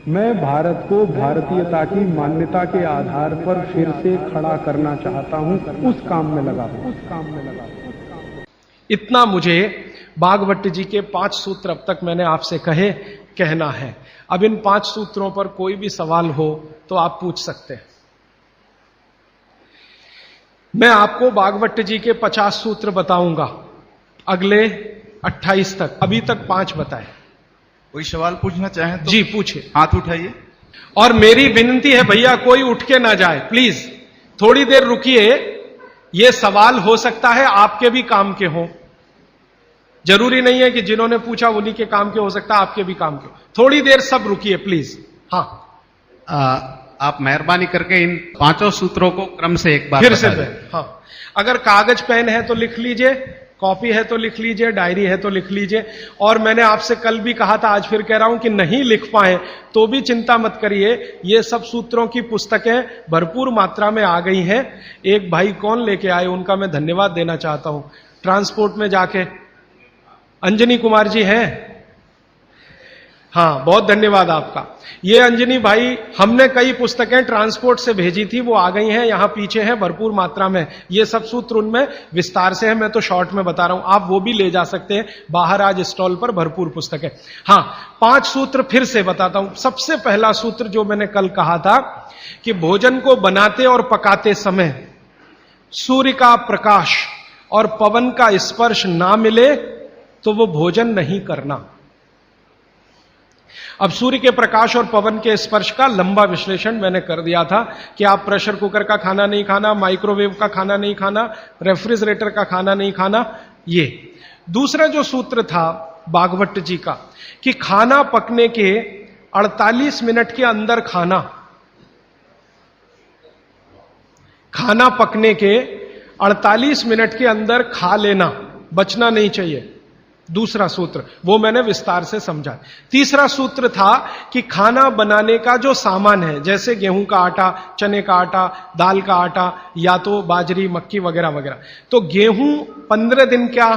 मैं भारत को भारतीयता की मान्यता के आधार पर फिर से खड़ा करना चाहता हूं, उस काम में लगा हूं। इतना मुझे भागवत जी के 5 सूत्र अब तक मैंने आपसे कहना है। अब इन 5 सूत्रों पर कोई भी सवाल हो तो आप पूछ सकते हैं। मैं आपको भागवत जी के 50 सूत्र बताऊंगा अगले 28 तक। अभी तक 5 बताए। कोई सवाल पूछना चाहें तो जी पूछिए, हाथ उठाइए। और मेरी विनती है भैया कोई उठ के ना जाए, प्लीज थोड़ी देर रुकिए। ये सवाल हो सकता है आपके भी काम के हों, जरूरी नहीं है कि जिन्होंने पूछा उन्हीं के काम के, हो सकता है आपके भी काम के हो। थोड़ी देर सब रुकिए प्लीज। हाँ, आप मेहरबानी करके इन 5 सूत्रों को क्रम से एक बार फिर से बता दें। हाँ, अगर कागज पेन है तो लिख लीजिए, कॉपी है तो लिख लीजिए, डायरी है तो लिख लीजिए। और मैंने आपसे कल भी कहा था, आज फिर कह रहा हूं कि नहीं लिख पाए तो भी चिंता मत करिए। ये सब सूत्रों की पुस्तकें भरपूर मात्रा में आ गई हैं। एक भाई कौन लेके आए, उनका मैं धन्यवाद देना चाहता हूं। ट्रांसपोर्ट में जाके अंजनी कुमार जी हैं, हाँ बहुत धन्यवाद आपका। ये अंजनी भाई, हमने कई पुस्तकें ट्रांसपोर्ट से भेजी थी, वो आ गई हैं, यहां पीछे हैं भरपूर मात्रा में। ये सब सूत्र उनमें विस्तार से है, मैं तो शॉर्ट में बता रहा हूं, आप वो भी ले जा सकते हैं। बाहर आज स्टॉल पर भरपूर पुस्तकें। हाँ, 5 सूत्र फिर से बताता हूं। सबसे पहला सूत्र जो मैंने कल कहा था कि भोजन को बनाते और पकाते समय सूर्य का प्रकाश और पवन का स्पर्श ना मिले तो वो भोजन नहीं करना। अब सूर्य के प्रकाश और पवन के स्पर्श का लंबा विश्लेषण मैंने कर दिया था कि आप प्रेशर कुकर का खाना नहीं खाना, माइक्रोवेव का खाना नहीं खाना, रेफ्रिजरेटर का खाना नहीं खाना। ये दूसरा जो सूत्र था भागवत जी का कि खाना पकने के 48 मिनट के अंदर खाना पकने के 48 मिनट के अंदर खा लेना, बचना नहीं चाहिए। दूसरा सूत्र वो मैंने विस्तार से समझा। तीसरा सूत्र था कि खाना बनाने का जो सामान है, जैसे गेहूं का आटा, चने का आटा, दाल का आटा, या तो बाजरी, मक्की वगैरह वगैरह, तो गेहूं 15 दिन क्या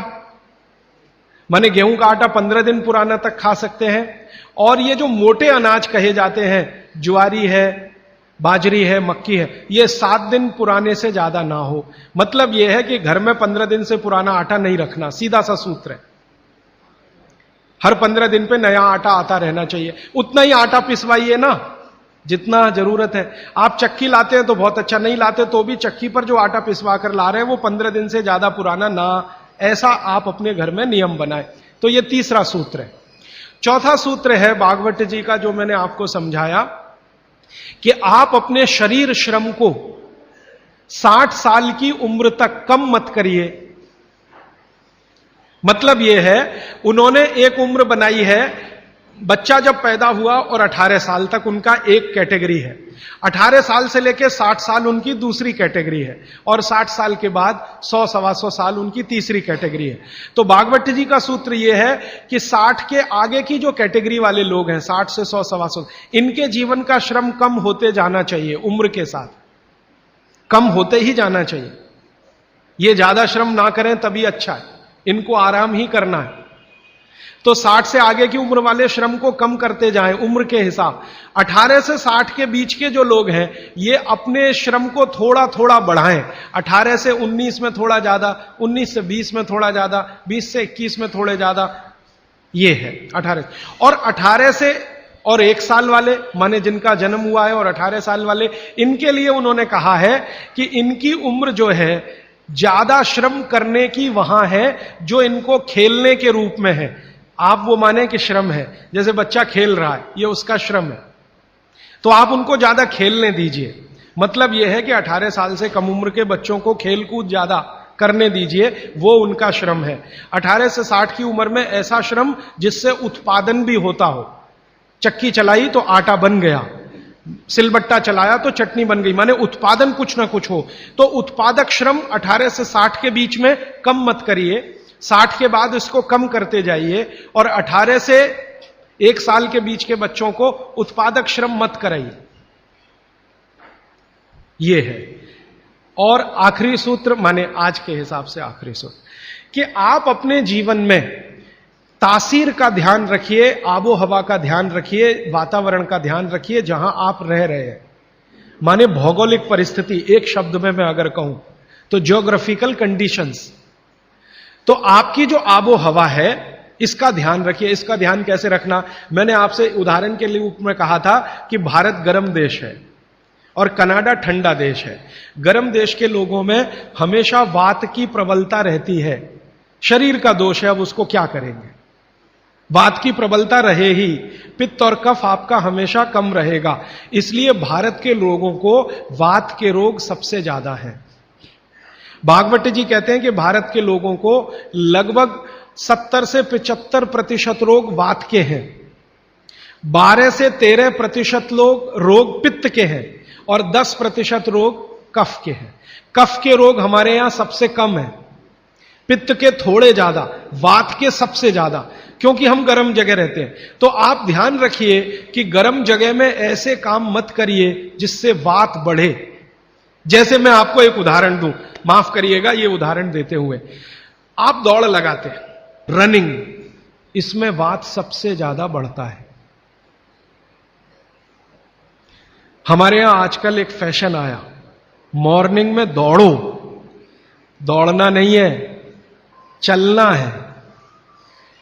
माने गेहूं का आटा 15 दिन पुराना तक खा सकते हैं। और ये जो मोटे अनाज कहे जाते हैं, ज्वारी है, बाजरी है, मक्की है, ये 7 दिन पुराने से ज्यादा ना हो। मतलब यह है कि घर में 15 दिन से पुराना आटा नहीं रखना, सीधा सा सूत्र है। हर 15 दिन पे नया आटा आता रहना चाहिए। उतना ही आटा पिसवाइए ना जितना जरूरत है। आप चक्की लाते हैं तो बहुत अच्छा, नहीं लाते तो भी चक्की पर जो आटा पिसवा कर ला रहे हैं वो 15 दिन से ज्यादा पुराना ना, ऐसा आप अपने घर में नियम बनाएं। तो ये तीसरा सूत्र है। चौथा सूत्र है भागवत जी का जो मैंने आपको समझाया कि आप अपने शरीर श्रम को 60 साल की उम्र तक कम मत करिए। मतलब यह है, उन्होंने एक उम्र बनाई है, बच्चा जब पैदा हुआ और 18 साल तक उनका एक कैटेगरी है, 18 साल से लेकर 60 साल उनकी दूसरी कैटेगरी है, और 60 साल के बाद 100-125 साल उनकी तीसरी कैटेगरी है। तो भागवत जी का सूत्र यह है कि 60 के आगे की जो कैटेगरी वाले लोग हैं, 60 से 100-125, इनके जीवन का श्रम कम होते जाना चाहिए, उम्र के साथ कम होते ही जाना चाहिए। ये ज्यादा श्रम ना करें तभी अच्छा है, इनको आराम ही करना है। तो 60 से आगे की उम्र वाले श्रम को कम करते जाएं उम्र के हिसाब। 18 से 60 के बीच के जो लोग हैं ये अपने श्रम को थोड़ा थोड़ा बढ़ाएं। 18 से 19 में थोड़ा ज्यादा, 19 से 20 में थोड़ा ज्यादा, 20 से 21 में थोड़े ज्यादा, ये है 18। और 18 से और 1 साल वाले, माने जिनका जन्म हुआ है, और 18 साल वाले, इनके लिए उन्होंने कहा है कि इनकी उम्र जो है ज्यादा श्रम करने की वहां है जो इनको खेलने के रूप में है। आप वो माने कि श्रम है, जैसे बच्चा खेल रहा है, ये उसका श्रम है, तो आप उनको ज्यादा खेलने दीजिए। मतलब यह है कि 18 साल से कम उम्र के बच्चों को खेल कूद ज्यादा करने दीजिए, वो उनका श्रम है। 18 से 60 की उम्र में ऐसा श्रम जिससे उत्पादन भी होता हो। चक्की चलाई तो आटा बन गया, सिलबट्टा चलाया तो चटनी बन गई, माने उत्पादन कुछ ना कुछ हो। तो उत्पादक श्रम 18 से 60 के बीच में कम मत करिए, 60 के बाद इसको कम करते जाइए, और 18 से 1 साल के बीच के बच्चों को उत्पादक श्रम मत कराइए। यह है। और आखिरी सूत्र, माने आज के हिसाब से आखिरी सूत्र, कि आप अपने जीवन में तासीर का ध्यान रखिए, आबो हवा का ध्यान रखिए, वातावरण का ध्यान रखिए जहां आप रह रहे हैं। माने भौगोलिक परिस्थिति, एक शब्द में मैं अगर कहूं तो ज्योग्राफिकल कंडीशंस। तो आपकी जो आबो हवा है इसका ध्यान रखिए। इसका ध्यान कैसे रखना, मैंने आपसे उदाहरण के रूप में कहा था कि भारत गर्म देश है और कनाडा ठंडा देश है। गर्म देश के लोगों में हमेशा वात की प्रबलता रहती है, शरीर का दोष है, अब उसको क्या करेंगे, वात की प्रबलता रहे ही, पित्त और कफ आपका हमेशा कम रहेगा। इसलिए भारत के लोगों को वात के रोग सबसे ज्यादा है। भागवत जी कहते हैं कि भारत के लोगों को लगभग 70 से 75% रोग वात के हैं, 12 से 13% रोग पित्त के हैं और 10% रोग कफ के हैं। कफ के रोग हमारे यहां सबसे कम है, पित्त के थोड़े ज्यादा, वात के सबसे ज्यादा, क्योंकि हम गर्म जगह रहते हैं। तो आप ध्यान रखिए कि गर्म जगह में ऐसे काम मत करिए जिससे वात बढ़े। जैसे मैं आपको एक उदाहरण दूं, माफ करिएगा ये उदाहरण देते हुए, आप दौड़ लगाते हैं, रनिंग, इसमें वात सबसे ज्यादा बढ़ता है। हमारे यहां आजकल एक फैशन आया, मॉर्निंग में दौड़ो, दौड़ना नहीं है, चलना है।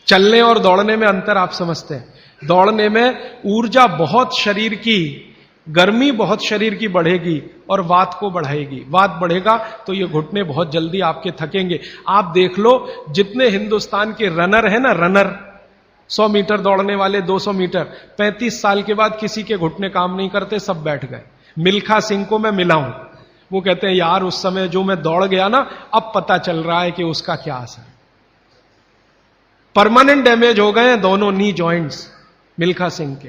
चलने और दौड़ने में अंतर आप समझते हैं। दौड़ने में ऊर्जा बहुत शरीर की, गर्मी बहुत शरीर की बढ़ेगी और वात को बढ़ाएगी। वात बढ़ेगा तो ये घुटने बहुत जल्दी आपके थकेंगे। आप देख लो जितने हिंदुस्तान के रनर है ना, रनर 100 मीटर दौड़ने वाले, 200 मीटर, 35 साल के बाद किसी के घुटने काम नहीं करते, सब बैठ गए। मिल्खा सिंह को मैं मिला हूं, वो कहते हैं यार उस समय जो मैं दौड़ गया ना, अब पता चल रहा है कि उसका क्या असर। परमानेंट डैमेज हो गए हैं दोनों नी जॉइंट्स मिल्खा सिंह के।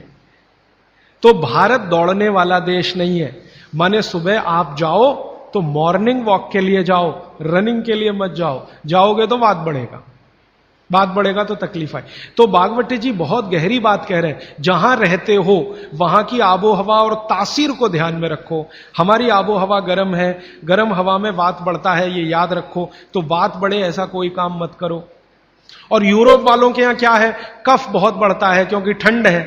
तो भारत दौड़ने वाला देश नहीं है। माने सुबह आप जाओ तो मॉर्निंग वॉक के लिए जाओ, रनिंग के लिए मत जाओ। जाओगे तो वात बढ़ेगा, बात बढ़ेगा तो तकलीफ आए। तो भागवत जी बहुत गहरी बात कह रहे हैं, जहां रहते हो वहां की आबो हवा और तासीर को ध्यान में रखो। हमारी आबो हवा गर्म है, गर्म हवा में वात बढ़ता है, ये याद रखो। तो वात बढ़े ऐसा कोई काम मत करो। और यूरोप वालों के यहां क्या है, कफ बहुत बढ़ता है क्योंकि ठंड है,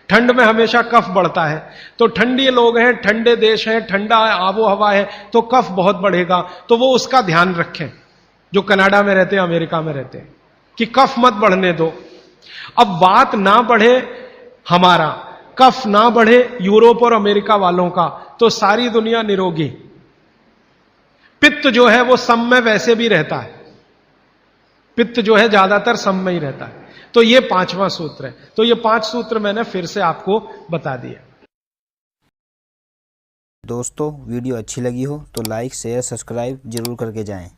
ठंड में हमेशा कफ बढ़ता है। तो ठंडी लोग हैं, ठंडे देश हैं, ठंडा आबो हवा है, तो कफ बहुत बढ़ेगा। तो वो उसका ध्यान रखें जो कनाडा में रहते हैं, अमेरिका में रहते हैं, कि कफ मत बढ़ने दो। अब वात ना बढ़े हमारा, कफ ना बढ़े यूरोप और अमेरिका वालों का, तो सारी दुनिया निरोगी। पित्त जो है वो सम में वैसे भी रहता है, पित्त जो है ज्यादातर सम में ही रहता है। तो ये 5वां सूत्र है। तो ये 5 सूत्र मैंने फिर से आपको बता दिए। दोस्तों वीडियो अच्छी लगी हो तो लाइक शेयर सब्सक्राइब जरूर करके जाएं।